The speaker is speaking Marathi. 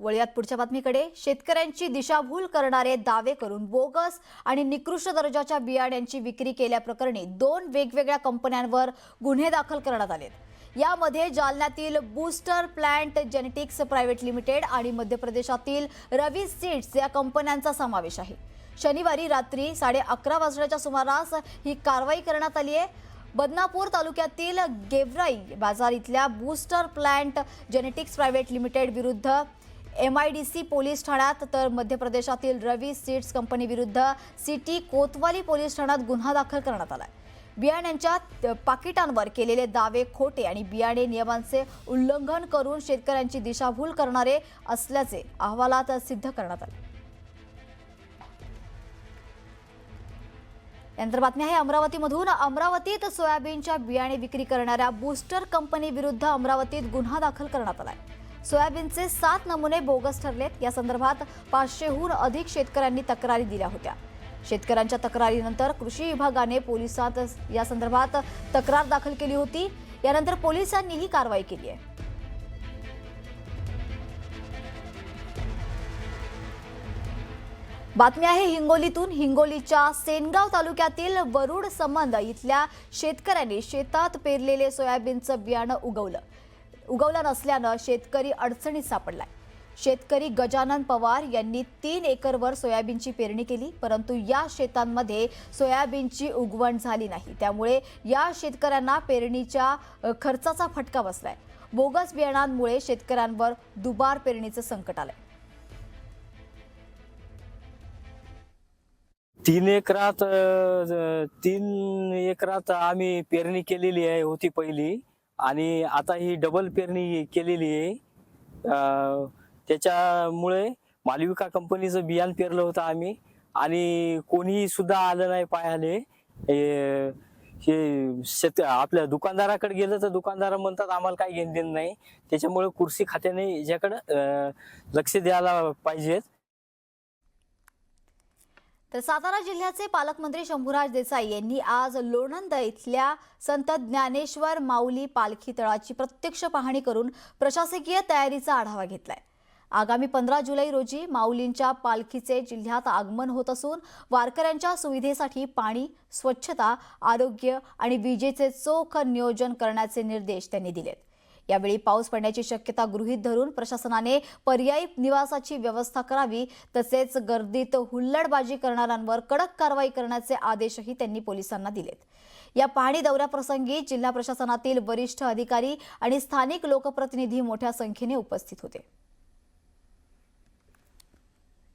वळूयात पुढच्या बातमीकडे। शेतकऱ्यांची दिशाभूल करणारे दावे करून बोगस आणि निकृष्ट दर्जाच्या बियाण्यांची विक्री केल्याप्रकरणी 2 वेगवेगळ्या कंपन्यांवर गुन्हे दाखल करण्यात आले। यामध्ये जालन्यातील Booster Plant Genetics Private Limited आणि मध्य प्रदेशातील रवी सीड्स या कंपन्यांचा समावेश आहे। शनिवारी रात्री 11:30 वाजण्याच्या सुमारास ही कारवाई करण्यात आली आहे। बदनापूर तालुक्यातील गेवराई बाजार इथल्या booster Plant Genetics Private limited विरुद्ध MIDC पोलीस ठाण्यात तर मध्य प्रदेशातील रवी सीड्स कंपनी विरुद्ध सिटी कोतवाली पोलीस ठाण्यात गुन्हा दाखल करण्यात आला आहे। बियाण्यांच्या पाकिटांवर केलेले दावे खोटे आणि बियाणे नियमांचे उल्लंघन करून शेतकऱ्यांची दिशाभूल करणारे असल्याचे अहवालात सिद्ध करण्यात आले। यानंतर बातमी आहे अमरावतीमधून। अमरावतीत सोयाबीनच्या बियाणे विक्री करणाऱ्या बूस्टर कंपनी विरुद्ध अमरावतीत गुन्हा दाखल करण्यात आला आहे। सोयाबीनचे 7 नमुने बोगस ठरलेत। या संदर्भात 500हून अधिक शेतकऱ्यांनी तक्रारी दिल्या होत्या। शेतकऱ्यांच्या तक्रारीनंतर कृषी विभागाने पोलिसात या संदर्भात तक्रार दाखल केली होती। यानंतर पोलिसांनी ही कारवाई केली आहे। बातमी आहे हिंगोलीतून। हिंगोलीच्या सेनगाव तालुक्यातील वरुड संबंध इथल्या शेतकऱ्यांनी शेतात पेरलेले सोयाबीनचं बियाणं उगवलं नसल्यानं शेतकरी अडचणीत सापडलाय। शेतकरी गजानन पवार यांनी 3 एकरवर सोयाबीनची पेरणी केली, परंतु या शेतांमध्ये सोयाबीनची उगवण झाली नाही। त्यामुळे या शेतकऱ्यांना पेरणीच्या खर्चाचा फटका बसलाय। बोगस बियाणांमुळे शेतकऱ्यांवर दुबार पेरणीचं संकट आलंय। 3 एकरात आम्ही पेरणी केलेली आहे होती पहिली, आणि आता ही डबल पेरणी केलेली आहे। त्याच्यामुळे मालविका कंपनीचं बियाण पेरलं होतं आम्ही, आणि कोणीही सुद्धा आलं नाही पाहायला। हे आपल्या दुकानदाराकडे गेलं तर दुकानदार म्हणतात आम्हाला काही घेणं देणं नाही। त्याच्यामुळे कृषी खात्याने याच्याकडे लक्ष द्यायला पाहिजे। तर सातारा जिल्ह्याचे पालकमंत्री शंभूराज देसाई यांनी आज लोणंद इथल्या संत ज्ञानेश्वर माऊली पालखी तळाची प्रत्यक्ष पाहणी करून प्रशासकीय तयारीचा आढावा घेतलाय। आगामी 15 जुलै रोजी माऊलींच्या पालखीचे जिल्ह्यात आगमन होत असून वारकऱ्यांच्या सुविधेसाठी पाणी, स्वच्छता, आरोग्य आणि विजेचे चोख नियोजन करण्याचे निर्देश त्यांनी दिलेत। यावेळी पाऊस पडण्याची शक्यता गृहीत धरून प्रशासनाने पर्यायी निवासाची व्यवस्था करावी, तसेच गर्दीत हुल्लडबाजी करणाऱ्यांवर कडक कारवाई करण्याचे आदेशही त्यांनी पोलिसांना दिलेत। या पाहणी दौऱ्याप्रसंगी जिल्हा प्रशासनातील वरिष्ठ अधिकारी आणि स्थानिक लोकप्रतिनिधी मोठ्या संख्येने उपस्थित होते।